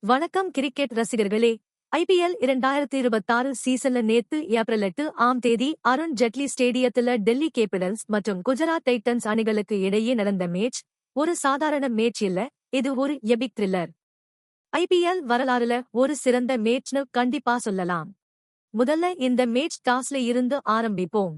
வணக்கம் கிரிக்கெட் ரசிகர்களே. IPL 2026 சீசன்ல நேத்து ஏப்ரல் 8ஆம் தேதி அருண் ஜெட்லி ஸ்டேடியத்துல டெல்லி கேபிட்டல்ஸ் மற்றும் குஜராத் டைட்டன்ஸ் அணிகளுக்கு இடையே நடந்த மேட்ச் ஒரு சாதாரண மேட்ச் இல்ல, இது ஒரு எபிக் த்ரில்லர். IPL வரலாறுல ஒரு சிறந்த மேட்ச்னு கண்டிப்பா சொல்லலாம். முதல்ல இந்த மேட்ச் டாஸ்ல இருந்து ஆரம்பிப்போம்.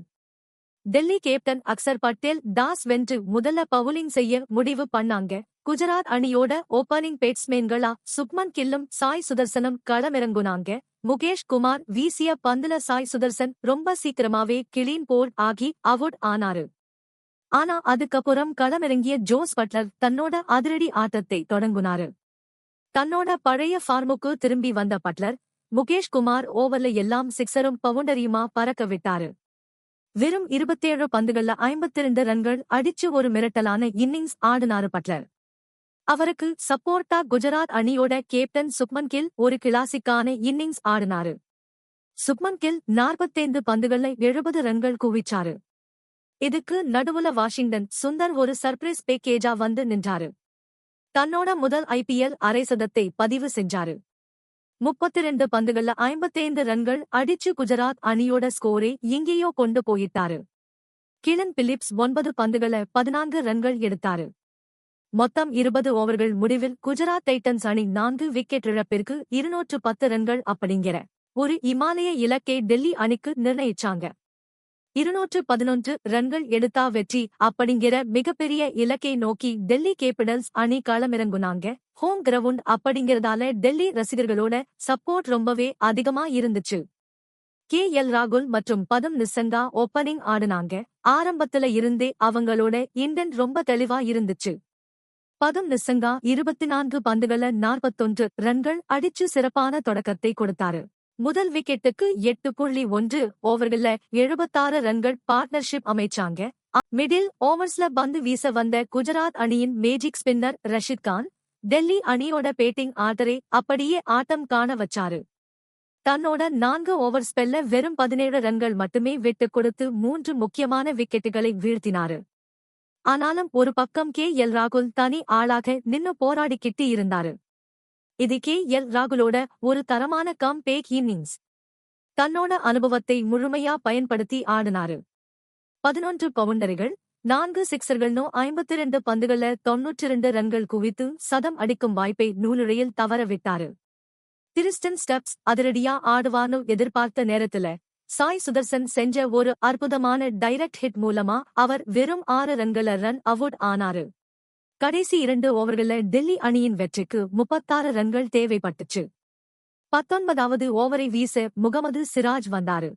டெல்லி கேப்டன் அக்சர் பட்டேல் டாஸ் வென்று முதல்ல பவுலிங் செய்ய முடிவு பண்ணாங்க. குஜராத் அணியோட ஓப்பனிங் பேட்ஸ்மேன்களா சுப்மன் கில்லும் சாய் சுதர்சனும் களமிறங்குனாங்க. முகேஷ் குமார் வீசிய பந்துல சாய் சுதர்சன் ரொம்ப சீக்கிரமாவே கிளீன் போல்ட் ஆகி அவுட் ஆனாரு. ஆனா அதுக்கப்புறம் களமிறங்கிய ஜோஸ் பட்லர் தன்னோட அதிரடி ஆட்டத்தை தொடங்குனாரு. தன்னோட பழைய ஃபார்முக்கு திரும்பி வந்த பட்லர், முகேஷ் குமார் ஓவர்ல எல்லாம் சிக்ஸரும் பவுண்டரியுமா பறக்க விட்டாரு. வெறும் 27 பந்துகள்ல 52 ரன்கள் அடிச்சு ஒரு மிரட்டலான இன்னிங்ஸ் ஆடினாரு பட்லர். அவருக்கு சப்போர்ட்டா குஜராத் அணியோட கேப்டன் சுப்மன் கில் ஒரு கிளாசிக்கான இன்னிங்ஸ் ஆடினாரு. சுப்மன் கில் 45 பந்துகள்ல 70 ரன்கள் குவிச்சாரு. இதுக்கு நடுவுல வாஷிங்டன் சுந்தர் ஒரு சர்ப்ரைஸ் பேக்கேஜா வந்து நின்றாரு. தன்னோட முதல் IPL அரை சதத்தை பதிவு செஞ்சாரு. 32 பந்துகள்ல 55 ரன்கள் அடிச்சு குஜராத் அணியோட ஸ்கோரை எங்கேயோ கொண்டு போயிட்டாரு. கிலன் பிலிப்ஸ் 9 பந்துகள்ல 14 ரன்கள் எடுத்தாரு. மொத்தம் 20 ஓவர்கள் முடிவில் குஜராத் டைட்டன்ஸ் அணி 4 விக்கெட் இழப்பிற்கு 210 ரன்கள் அப்படிங்கிற ஒரு இமாலய இலக்கை டெல்லி அணிக்கு நிர்ணயிச்சாங்க. 211 ரன்கள் எடுத்தா வெற்றி அப்படிங்கிற மிகப்பெரிய இலக்கை நோக்கி டெல்லி கேபிட்டல்ஸ் அணி களமிறங்குனாங்க. ஹோம் கிரவுண்ட் அப்படிங்கிறதால டெல்லி ரசிகர்களோட சப்போர்ட் ரொம்பவே அதிகமா இருந்துச்சு. KL ராகுல் மற்றும் பதம் நிசங்கா ஓப்பனிங் ஆடுனாங்க. ஆரம்பத்துல இருந்தே அவங்களோட இன்டென்ட் ரொம்ப தெளிவா இருந்துச்சு. பதம் நிசங்கா 24 பந்துகள்ல 41 ரன்கள் அடிச்சு சிறப்பான தொடக்கத்தை கொடுத்தாரு. முதல் விக்கெட்டுக்கு 8.1 ஓவர்கள்ல 76 ரன்கள் பார்ட்னர்ஷிப் அமைச்சாங்க. மிடில் ஓவர்ஸ்ல பந்து வீச வந்த குஜராத் அணியின் மேஜிக் ஸ்பின்னர் ரஷித் கான் டெல்லி அணியோட பேட்டிங் ஆர்டரை அப்படியே ஆட்டம் காண வச்சாரு. தன்னோட 4 ஓவர் ஸ்பெல்ல வெறும் 17 ரன்கள் மட்டுமே விட்டுக் கொடுத்து 3 முக்கியமான விக்கெட்டுகளை வீழ்த்தினாரு. ஆனாலும் ஒரு பக்கம் KL ராகுல் தனி ஆளாக நின்னு போராடிக்கிட்டு இருந்தாரு. இது KL ராகுலோட ஒரு தரமான கம் பேக் இன்னிங்ஸ். தன்னோட அனுபவத்தை முழுமையா பயன்படுத்தி ஆடினாரு. 11 பவுண்டரிகள், 4 சிக்ஸர்கள்னு 52 பந்துகள்ல 92 ரன்கள் குவித்து சதம் அடிக்கும் வாய்ப்பை நூலிழையில் தவற விட்டாரு. திரிஸ்டன் ஸ்டப்ஸ் அதிரடியா ஆடுவான்னு எதிர்பார்த்த நேரத்துல சாய் சுதர்சன் செஞ்ச ஒரு அற்புதமான டைரக்ட் ஹிட் மூலமா அவர் வெறும் 6 ரன்கள ரன் அவுட் ஆனாரு. கடைசி 2 ஓவர்கள்ல டெல்லி அணியின் வெற்றிக்கு 36 ரன்கள் தேவைப்பட்டுச்சு. 19வது ஓவரை வீச முகமது சிராஜ் வந்தாரு.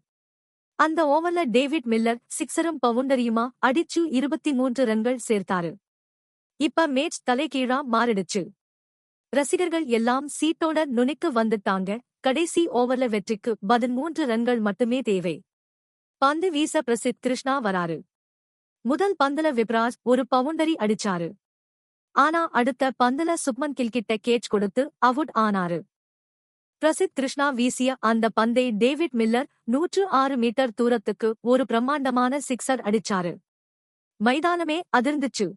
அந்த ஓவர்ல டேவிட் மில்லர் சிக்ஸரும் பவுண்டரியுமா அடிச்சு 23 ரன்கள் சேர்த்தாரு. இப்ப மேட்ச் தலைகீழா மாறிடுச்சு. ரசிகர்கள் எல்லாம் சீட்டோட நுனிக்கு வந்துட்டாங்க. கடைசி ஓவர்ல வெற்றிக்கு 13 ரன்கள் மட்டுமே தேவை. பந்து வீச பிரசித் கிருஷ்ணா வராரு. முதல் பந்துல விப்ராஜ் ஒரு பவுண்டரி அடிச்சாரு. ஆனா அடுத்த பந்துல சுப்மன் கில் கிட்ட கேட்ச் கொடுத்து அவுட் ஆனாரு. பிரசித் கிருஷ்ணா வீசிய அந்த பந்தை டேவிட் மில்லர் 106 மீட்டர் தூரத்துக்கு ஒரு பிரம்மாண்டமான சிக்ஸர் அடிச்சாரு. மைதானமே அதிர்ந்துச்சு.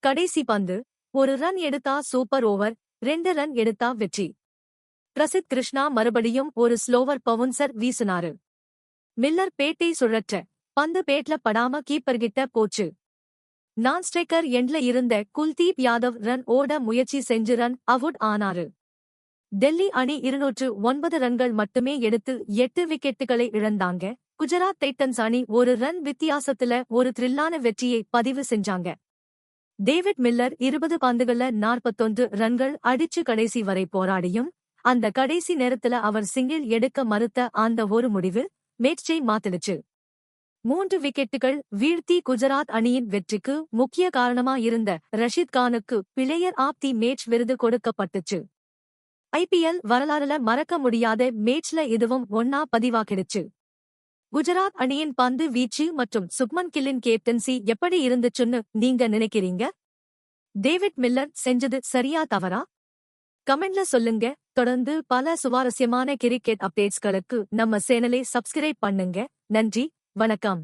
கடைசி பந்து, ஒரு ரன் எடுத்தா சூப்பர் ஓவர், 2 ரன் எடுத்தா வெற்றி. பிரசித் கிருஷ்ணா மறுபடியும் ஒரு ஸ்லோவர் பவுன்சர் வீசினாரு. மில்லர் பேட்டை சுழற்ற பந்து பேட்ல படாம கீப்பர்கிட்ட போச்சு. நான் ஸ்ட்ரைக்கர் எண்ட்ல இருந்த குல்தீப் யாதவ் ரன் ஓட முயற்சி செஞ்சு ரன் அவுட் ஆனாரு. டெல்லி அணி 209 ரன்கள் மட்டுமே எடுத்து 8 விக்கெட்டுகளை இழந்தாங்க. குஜராத் டைட்டன்ஸ் அணி ஒரு ரன் வித்தியாசத்துல ஒரு த்ரில்லான வெற்றியை பதிவு செஞ்சாங்க. டேவிட் மில்லர் 20 பந்துகள்ல 41 ரன்கள் அடிச்சு கடைசி வரை போராடியும் அந்த கடைசி நேரத்துல அவர் சிங்கிள் எடுக்க மறுத்த அந்த ஒரு முடிவு மேட்சை மாத்திடுச்சு. 3 விக்கெட்டுகள் வீழ்த்தி குஜராத் அணியின் வெற்றிக்கு முக்கிய காரணமா இருந்த ரஷித் கானுக்கு பிளேயர் ஆப் தி மேட்ச் விருது கொடுக்கப்பட்டுச்சு. IPL வரலாறுல மறக்க முடியாத மேட்ச்ல இதுவும் ஒன்னா பதிவாகிடுச்சு. குஜராத் அணியின் பந்து வீச்சு மற்றும் சுப்மன் கில்லின் கேப்டன்சி எப்படி இருந்துச்சுன்னு நீங்க நினைக்கிறீங்க? டேவிட் மில்லர் செஞ்சது சரியா தவறா? கமெண்ட்ல சொல்லுங்க. தொடர்ந்து பல சுவாரஸ்யமான கிரிக்கெட் அப்டேட்ஸ்களுக்கு நம்ம சேனலை சப்ஸ்கிரைப் பண்ணுங்க. நன்றி, வணக்கம்.